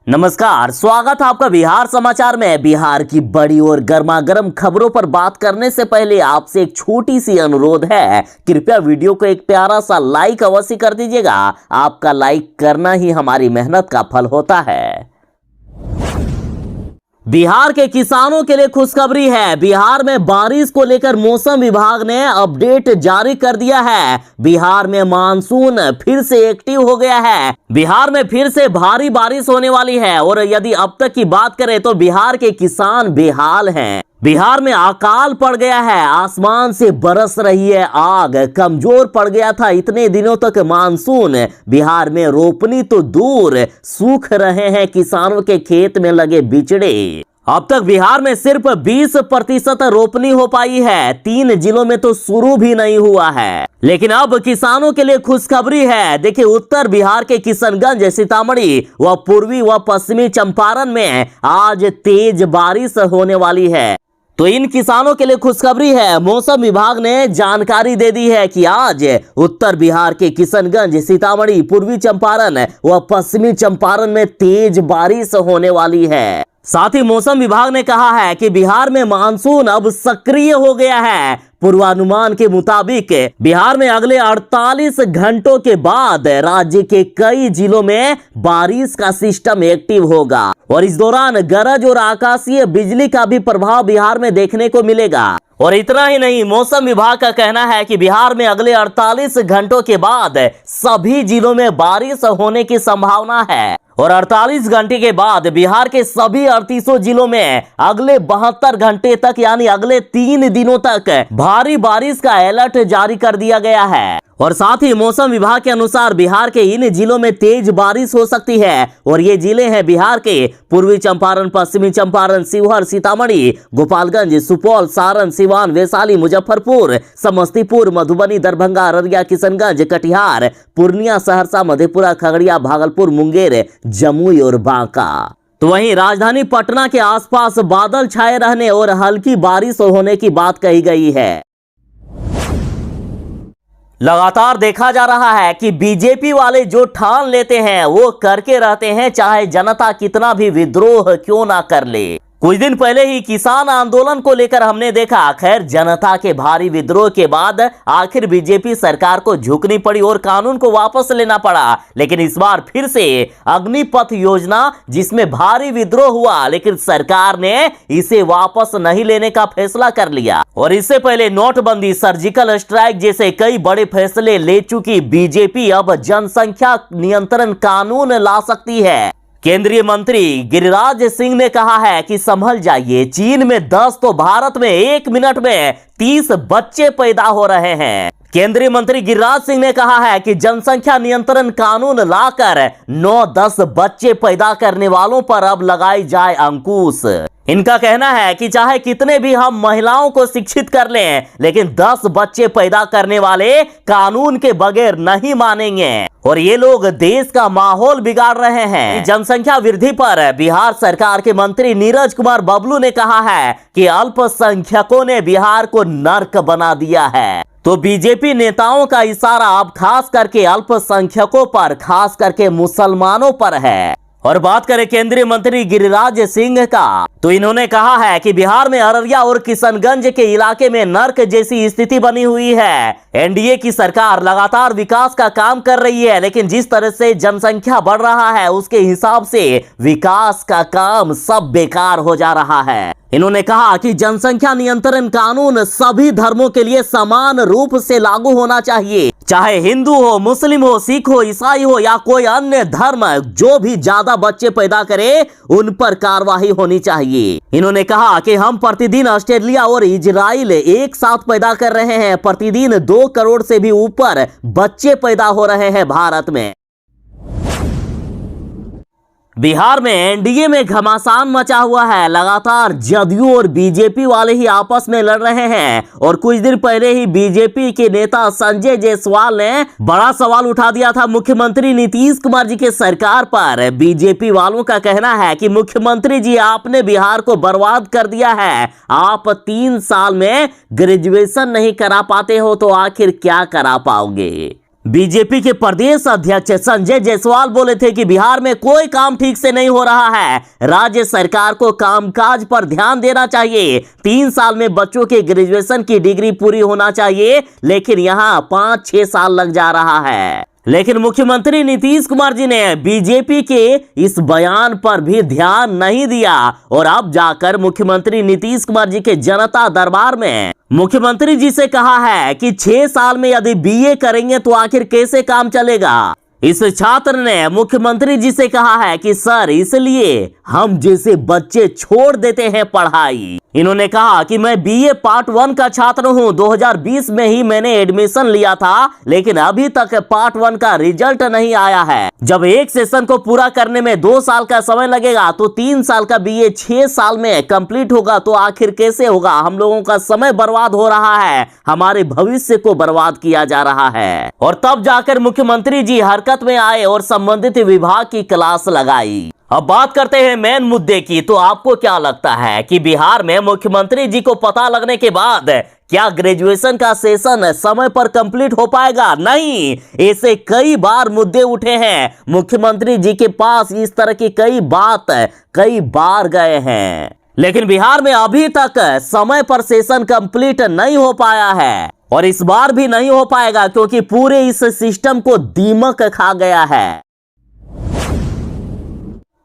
नमस्कार, स्वागत है आपका बिहार समाचार में। बिहार की बड़ी और गर्मागर्म खबरों पर बात करने से पहले आपसे एक छोटी सी अनुरोध है, कृपया वीडियो को एक प्यारा सा लाइक अवश्य कर दीजिएगा। आपका लाइक करना ही हमारी मेहनत का फल होता है। बिहार के किसानों के लिए खुशखबरी है। बिहार में बारिश को लेकर मौसम विभाग ने अपडेट जारी कर दिया है। बिहार में मानसून फिर से एक्टिव हो गया है। बिहार में फिर से भारी बारिश होने वाली है और यदि अब तक की बात करें तो बिहार के किसान बेहाल हैं। बिहार में अकाल पड़ गया है, आसमान से बरस रही है आग, कमजोर पड़ गया था इतने दिनों तक मानसून। बिहार में रोपनी तो दूर, सूख रहे हैं किसानों के खेत में लगे बिचड़े। अब तक बिहार में सिर्फ 20% रोपनी हो पाई है। 3 जिलों में तो शुरू भी नहीं हुआ है। लेकिन अब किसानों के लिए खुशखबरी है। देखिए, उत्तर बिहार के किशनगंज, सीतामढ़ी व पूर्वी व पश्चिमी चंपारण में आज तेज बारिश होने वाली है। तो इन किसानों के लिए खुशखबरी है। मौसम विभाग ने जानकारी दे दी है कि आज उत्तर बिहार के किशनगंज, सीतामढ़ी, पूर्वी चंपारण व पश्चिमी चंपारण में तेज बारिश होने वाली है। साथ ही मौसम विभाग ने कहा है कि बिहार में मानसून अब सक्रिय हो गया है। पूर्वानुमान के मुताबिक बिहार में अगले 48 घंटों के बाद राज्य के कई जिलों में बारिश का सिस्टम एक्टिव होगा और इस दौरान गरज और आकाशीय बिजली का भी प्रभाव बिहार में देखने को मिलेगा। और इतना ही नहीं, मौसम विभाग का कहना है कि बिहार में अगले 48 घंटों के बाद सभी जिलों में बारिश होने की संभावना है और 48 घंटे के बाद बिहार के सभी 38 जिलों में अगले 72 घंटे तक यानी अगले 3 दिनों तक भारी बारिश का अलर्ट जारी कर दिया गया है। और साथ ही मौसम विभाग के अनुसार बिहार के इन जिलों में तेज बारिश हो सकती है और ये जिले हैं बिहार के पूर्वी चंपारण, पश्चिमी चंपारण, शिवहर, सीतामढ़ी, गोपालगंज, सुपौल, सारण, सिवान, वैशाली, मुजफ्फरपुर, समस्तीपुर, मधुबनी, दरभंगा, अररिया, किशनगंज, कटिहार, पूर्णिया, सहरसा, मधेपुरा, खगड़िया, भागलपुर, मुंगेर, जमुई और बांका। तो वहीं राजधानी पटना के आसपास बादल छाए रहने और हल्की बारिश होने की बात कही गई है। लगातार देखा जा रहा है कि बीजेपी वाले जो ठान लेते हैं वो करके रहते हैं, चाहे जनता कितना भी विद्रोह क्यों ना कर ले। कुछ दिन पहले ही किसान आंदोलन को लेकर हमने देखा, खैर जनता के भारी विद्रोह के बाद आखिर बीजेपी सरकार को झुकनी पड़ी और कानून को वापस लेना पड़ा। लेकिन इस बार फिर से अग्निपथ योजना, जिसमें भारी विद्रोह हुआ, लेकिन सरकार ने इसे वापस नहीं लेने का फैसला कर लिया। और इससे पहले नोटबंदी, सर्जिकल स्ट्राइक जैसे कई बड़े फैसले ले चुकी बीजेपी अब जनसंख्या नियंत्रण कानून ला सकती है। केंद्रीय मंत्री गिरिराज सिंह ने कहा है कि संभल जाइए, चीन में 10 तो भारत में 1 मिनट में 30 बच्चे पैदा हो रहे हैं। केंद्रीय मंत्री गिरिराज सिंह ने कहा है कि जनसंख्या नियंत्रण कानून लाकर 9-10 बच्चे पैदा करने वालों पर अब लगाई जाए अंकुश। इनका कहना है कि चाहे कितने भी हम महिलाओं को शिक्षित कर लें, लेकिन 10 बच्चे पैदा करने वाले कानून के बगैर नहीं मानेंगे और ये लोग देश का माहौल बिगाड़ रहे हैं। जनसंख्या वृद्धि पर बिहार सरकार के मंत्री नीरज कुमार बबलू ने कहा है कि अल्पसंख्यकों ने बिहार को नर्क बना दिया है। तो बीजेपी नेताओं का इशारा अब खास करके अल्पसंख्यकों पर, खास करके मुसलमानों पर है। और बात करें केंद्रीय मंत्री गिरिराज सिंह का, तो इन्होंने कहा है कि बिहार में अररिया और किशनगंज के इलाके में नर्क जैसी स्थिति बनी हुई है। एनडीए की सरकार लगातार विकास का काम कर रही है, लेकिन जिस तरह से जनसंख्या बढ़ रहा है उसके हिसाब से विकास का काम सब बेकार हो जा रहा है। इन्होंने कहा कि जनसंख्या नियंत्रण कानून सभी धर्मों के लिए समान रूप से लागू होना चाहिए, चाहे हिंदू हो, मुस्लिम हो, सिख हो, ईसाई हो या कोई अन्य धर्म, जो भी ज्यादा बच्चे पैदा करे उन पर कार्रवाई होनी चाहिए। इन्होंने कहा कि हम प्रतिदिन ऑस्ट्रेलिया और इजराइल एक साथ पैदा कर रहे हैं, प्रतिदिन 2 करोड़ से भी ऊपर बच्चे पैदा हो रहे हैं भारत में। बिहार में एनडीए में घमासान मचा हुआ है। लगातार जदयू और बीजेपी वाले ही आपस में लड़ रहे हैं और कुछ दिन पहले ही बीजेपी के नेता संजय जायसवाल ने बड़ा सवाल उठा दिया था मुख्यमंत्री नीतीश कुमार जी के सरकार पर। बीजेपी वालों का कहना है कि मुख्यमंत्री जी, आपने बिहार को बर्बाद कर दिया है। आप 3 साल में ग्रेजुएशन नहीं करा पाते हो तो आखिर क्या करा पाओगे। बीजेपी के प्रदेश अध्यक्ष संजय जायसवाल बोले थे कि बिहार में कोई काम ठीक से नहीं हो रहा है, राज्य सरकार को कामकाज पर ध्यान देना चाहिए। 3 साल में बच्चों के ग्रेजुएशन की डिग्री पूरी होना चाहिए, लेकिन यहाँ 5-6 साल लग जा रहा है। लेकिन मुख्यमंत्री नीतीश कुमार जी ने बीजेपी के इस बयान पर भी ध्यान नहीं दिया और अब जाकर मुख्यमंत्री नीतीश कुमार जी के जनता दरबार में मुख्यमंत्री जी से कहा है कि 6 साल में यदि बीए करेंगे तो आखिर कैसे काम चलेगा। इस छात्र ने मुख्यमंत्री जी से कहा है कि सर, इसलिए हम जैसे बच्चे छोड़ देते हैं पढ़ाई। इन्होंने कहा कि मैं बीए पार्ट 1 का छात्र हूं, 2020 में ही मैंने एडमिशन लिया था, लेकिन अभी तक पार्ट 1 का रिजल्ट नहीं आया है। जब एक सेशन को पूरा करने में 2 साल का समय लगेगा तो 3 साल का बीए 6 साल में कंप्लीट होगा, तो आखिर कैसे होगा। हम लोगों का समय बर्बाद हो रहा है, हमारे भविष्य को बर्बाद किया जा रहा है। और तब जाकर मुख्यमंत्री जी हरकत में आए और संबंधित विभाग की क्लास लगाई। अब बात करते हैं मेन मुद्दे की। तो आपको क्या लगता है कि बिहार में मुख्यमंत्री जी को पता लगने के बाद क्या ग्रेजुएशन का सेशन समय पर कंप्लीट हो पाएगा? नहीं, ऐसे कई बार मुद्दे उठे हैं, मुख्यमंत्री जी के पास इस तरह की कई बार गए हैं, लेकिन बिहार में अभी तक समय पर सेशन कंप्लीट नहीं हो पाया है और इस बार भी नहीं हो पाएगा, क्योंकि पूरे इस सिस्टम को दीमक खा गया है।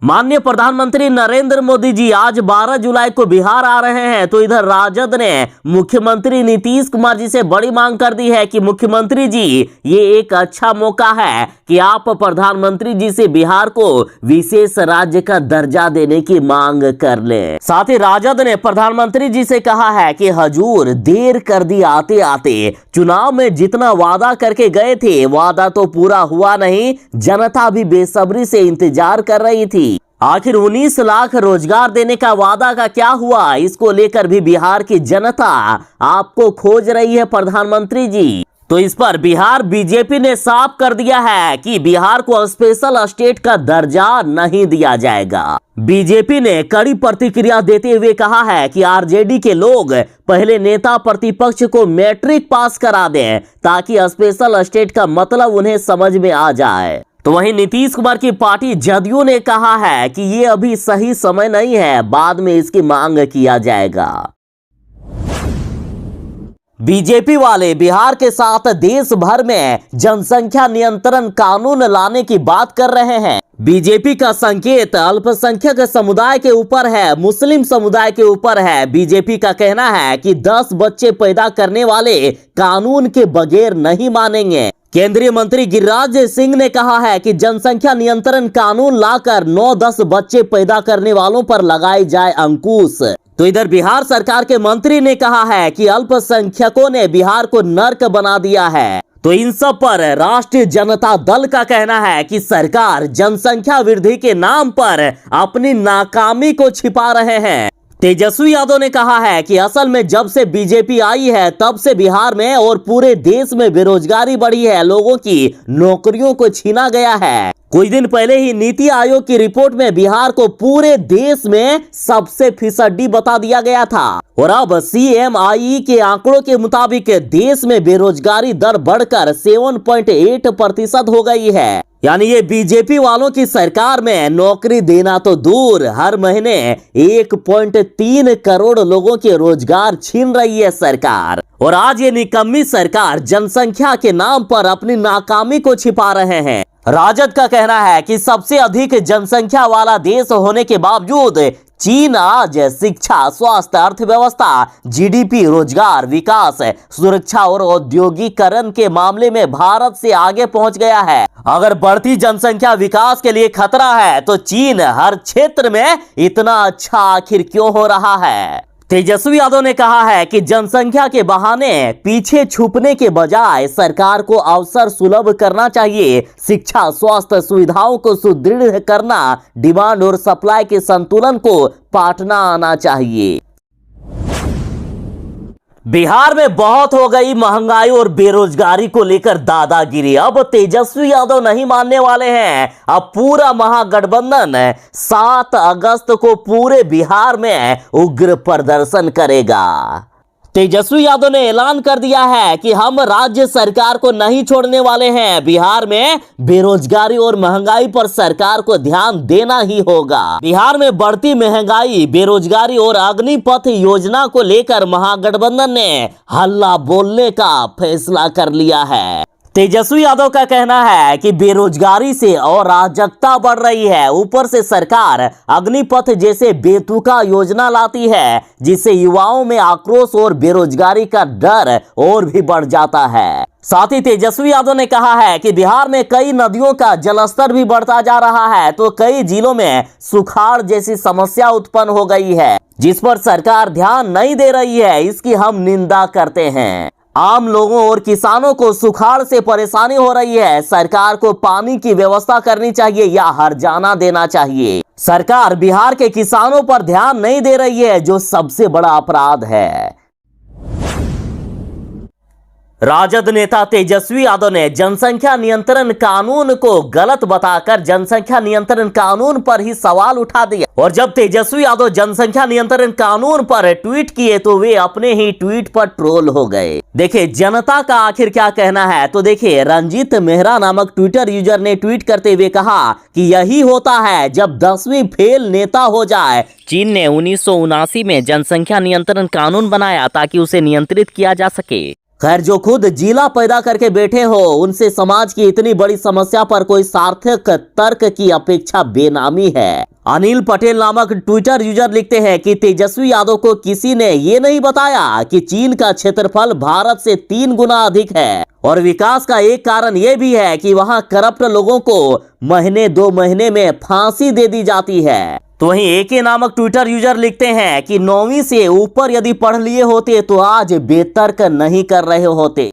माननीय प्रधानमंत्री नरेंद्र मोदी जी आज 12 जुलाई को बिहार आ रहे हैं, तो इधर राजद ने मुख्यमंत्री नीतीश कुमार जी से बड़ी मांग कर दी है कि मुख्यमंत्री जी, ये एक अच्छा मौका है कि आप प्रधानमंत्री जी से बिहार को विशेष राज्य का दर्जा देने की मांग कर लें। साथ ही राजद ने प्रधानमंत्री जी से कहा है कि हजूर, देर कर दी आते आते, चुनाव में जितना वादा करके गए थे वादा तो पूरा हुआ नहीं, जनता भी बेसब्री से इंतजार कर रही थी। आखिर 19 लाख रोजगार देने का वादा का क्या हुआ, इसको लेकर भी बिहार की जनता आपको खोज रही है प्रधानमंत्री जी। तो इस पर बिहार बीजेपी ने साफ कर दिया है कि बिहार को स्पेशल स्टेट का दर्जा नहीं दिया जाएगा। बीजेपी ने कड़ी प्रतिक्रिया देते हुए कहा है कि आरजेडी के लोग पहले नेता प्रतिपक्ष को मैट्रिक पास करा दें, ताकि स्पेशल स्टेट का मतलब उन्हें समझ में आ जाए। तो वहीं नीतीश कुमार की पार्टी जदयू ने कहा है कि ये अभी सही समय नहीं है, बाद में इसकी मांग किया जाएगा। बीजेपी वाले बिहार के साथ देश भर में जनसंख्या नियंत्रण कानून लाने की बात कर रहे हैं। बीजेपी का संकेत अल्पसंख्यक समुदाय के ऊपर है, मुस्लिम समुदाय के ऊपर है। बीजेपी का कहना है कि 10 बच्चे पैदा करने वाले कानून के बगैर नहीं मानेंगे। केंद्रीय मंत्री गिरिराज सिंह ने कहा है कि जनसंख्या नियंत्रण कानून लाकर 9-10 बच्चे पैदा करने वालों पर लगाई जाए अंकुश। तो इधर बिहार सरकार के मंत्री ने कहा है कि अल्पसंख्यकों ने बिहार को नर्क बना दिया है। तो इन सब पर राष्ट्रीय जनता दल का कहना है कि सरकार जनसंख्या वृद्धि के नाम पर अपनी नाकामी को छिपा रहे हैं। तेजस्वी यादव ने कहा है कि असल में जब से बीजेपी आई है तब से बिहार में और पूरे देश में बेरोजगारी बढ़ी है, लोगों की नौकरियों को छीना गया है। कुछ दिन पहले ही नीति आयोग की रिपोर्ट में बिहार को पूरे देश में सबसे फिसड्डी बता दिया गया था और अब CMI के आंकड़ों के मुताबिक देश में बेरोजगारी दर बढ़कर 7.8% हो गई है। यानी ये बीजेपी वालों की सरकार में नौकरी देना तो दूर, हर महीने 1.3 करोड़ लोगों के रोजगार छीन रही है सरकार। और आज ये निकम्मी सरकार जनसंख्या के नाम पर अपनी नाकामी को छिपा रहे हैं। राजद का कहना है कि सबसे अधिक जनसंख्या वाला देश होने के बावजूद चीन आज शिक्षा, स्वास्थ्य, अर्थव्यवस्था, GDP, रोजगार, विकास, सुरक्षा और औद्योगिकरण के मामले में भारत से आगे पहुंच गया है। अगर बढ़ती जनसंख्या विकास के लिए खतरा है तो चीन हर क्षेत्र में इतना अच्छा आखिर क्यों हो रहा है? तेजस्वी यादव ने कहा है कि जनसंख्या के बहाने पीछे छुपने के बजाय सरकार को अवसर सुलभ करना चाहिए। शिक्षा, स्वास्थ्य सुविधाओं को सुदृढ़ करना, डिमांड और सप्लाई के संतुलन को पाटना आना चाहिए। बिहार में बहुत हो गई महंगाई और बेरोजगारी को लेकर दादागिरी। अब तेजस्वी यादव नहीं मानने वाले हैं। अब पूरा महागठबंधन 7 अगस्त को पूरे बिहार में उग्र प्रदर्शन करेगा। तेजस्वी यादव ने ऐलान कर दिया है कि हम राज्य सरकार को नहीं छोड़ने वाले हैं। बिहार में बेरोजगारी और महंगाई पर सरकार को ध्यान देना ही होगा। बिहार में बढ़ती महंगाई, बेरोजगारी और अग्निपथ योजना को लेकर महागठबंधन ने हल्ला बोलने का फैसला कर लिया है। तेजस्वी यादव का कहना है कि बेरोजगारी से अराजकता बढ़ रही है, ऊपर से सरकार अग्निपथ जैसे बेतुका योजना लाती है जिससे युवाओं में आक्रोश और बेरोजगारी का डर और भी बढ़ जाता है। साथ ही तेजस्वी यादव ने कहा है कि बिहार में कई नदियों का जलस्तर भी बढ़ता जा रहा है तो कई जिलों में सुखाड़ जैसी समस्या उत्पन्न हो गई है जिस पर सरकार ध्यान नहीं दे रही है। इसकी हम निंदा करते हैं। आम लोगों और किसानों को सुखाड़ से परेशानी हो रही है। सरकार को पानी की व्यवस्था करनी चाहिए या हर्जाना देना चाहिए। सरकार बिहार के किसानों पर ध्यान नहीं दे रही है जो सबसे बड़ा अपराध है। राजद नेता तेजस्वी यादव ने जनसंख्या नियंत्रण कानून को गलत बताकर जनसंख्या नियंत्रण कानून पर ही सवाल उठा दिया। और जब तेजस्वी यादव जनसंख्या नियंत्रण कानून पर ट्वीट किए तो वे अपने ही ट्वीट पर ट्रोल हो गए। देखिए जनता का आखिर क्या कहना है। तो देखिए रंजीत मेहरा नामक ट्विटर यूजर ने ट्वीट करते हुए कहा कि यही होता है जब 10वीं फेल नेता हो जाए। चीन ने 1979 में जनसंख्या नियंत्रण कानून बनाया ताकि उसे नियंत्रित किया जा सके। खैर जो खुद जिला पैदा करके बैठे हो उनसे समाज की इतनी बड़ी समस्या पर कोई सार्थक तर्क की अपेक्षा बेनामी है। अनिल पटेल नामक ट्विटर यूजर लिखते हैं कि तेजस्वी यादव को किसी ने ये नहीं बताया कि चीन का क्षेत्रफल भारत से 3 गुना अधिक है और विकास का एक कारण यह भी है कि वहां करप्ट लोगों को महीने 2 महीने में फांसी दे दी जाती है। तो वहीं एके नामक ट्विटर यूजर लिखते हैं कि 9वीं से ऊपर यदि पढ़ लिए होते तो आज बेतर्क नहीं कर रहे होते।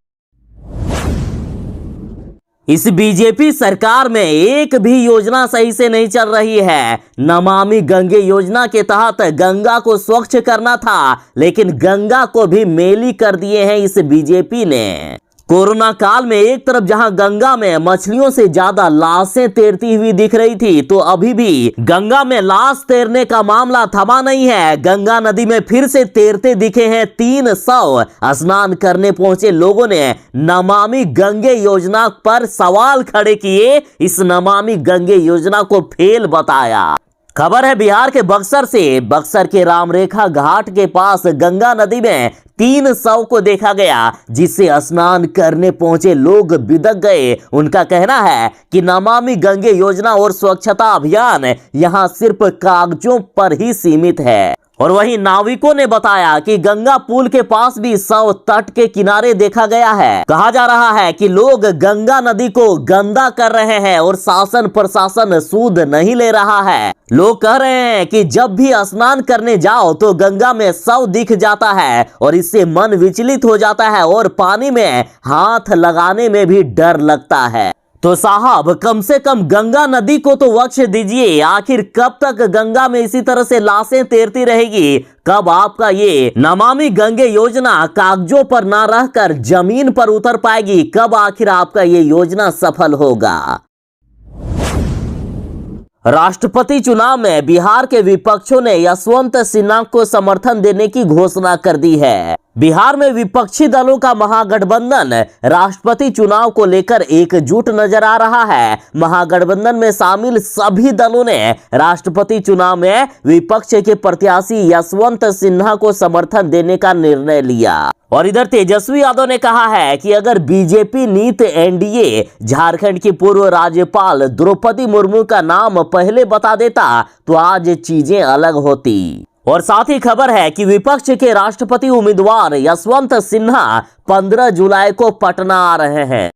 इस बीजेपी सरकार में एक भी योजना सही से नहीं चल रही है। नमामि गंगे योजना के तहत गंगा को स्वच्छ करना था लेकिन गंगा को भी मैली कर दिए हैं इस बीजेपी ने। कोरोना काल में एक तरफ जहां गंगा में मछलियों से ज्यादा लाशें तैरती हुई दिख रही थी तो अभी भी गंगा में लाश तैरने का मामला थमा नहीं है। गंगा नदी में फिर से तैरते दिखे हैं 300। स्नान करने पहुंचे लोगों ने नमामि गंगे योजना पर सवाल खड़े किए। इस नमामि गंगे योजना को फेल बताया। खबर है बिहार के बक्सर से। बक्सर के रामरेखा घाट के पास गंगा नदी में 300 को देखा गया जिससे स्नान करने पहुंचे लोग बिदक गए। उनका कहना है कि नमामि गंगे योजना और स्वच्छता अभियान यहां सिर्फ कागजों पर ही सीमित है। और वहीं नाविकों ने बताया कि गंगा पुल के पास भी 100 तट के किनारे देखा गया है। कहा जा रहा है कि लोग गंगा नदी को गंदा कर रहे हैं और शासन प्रशासन सूद नहीं ले रहा है। लोग कह रहे हैं कि जब भी स्नान करने जाओ तो गंगा में 100 दिख जाता है और इससे मन विचलित हो जाता है और पानी में हाथ लगाने में भी डर लगता है। तो साहब कम से कम गंगा नदी को तो बख्श दीजिए। आखिर कब तक गंगा में इसी तरह से लाशें तैरती रहेगी? कब आपका ये नमामि गंगे योजना कागजों पर ना रहकर जमीन पर उतर पाएगी? कब आखिर आपका ये योजना सफल होगा? राष्ट्रपति चुनाव में बिहार के विपक्षों ने यशवंत सिन्हा को समर्थन देने की घोषणा कर दी है। बिहार में विपक्षी दलों का महागठबंधन राष्ट्रपति चुनाव को लेकर एकजुट नजर आ रहा है। महागठबंधन में शामिल सभी दलों ने राष्ट्रपति चुनाव में विपक्ष के प्रत्याशी यशवंत सिन्हा को समर्थन देने का निर्णय लिया। और इधर तेजस्वी यादव ने कहा है कि अगर बीजेपी नीत एनडीए झारखंड की पूर्व राज्यपाल द्रौपदी मुर्मू का नाम पहले बता देता तो आज चीजें अलग होती। और साथ ही खबर है कि विपक्ष के राष्ट्रपति उम्मीदवार यशवंत सिन्हा 15 जुलाई को पटना आ रहे हैं।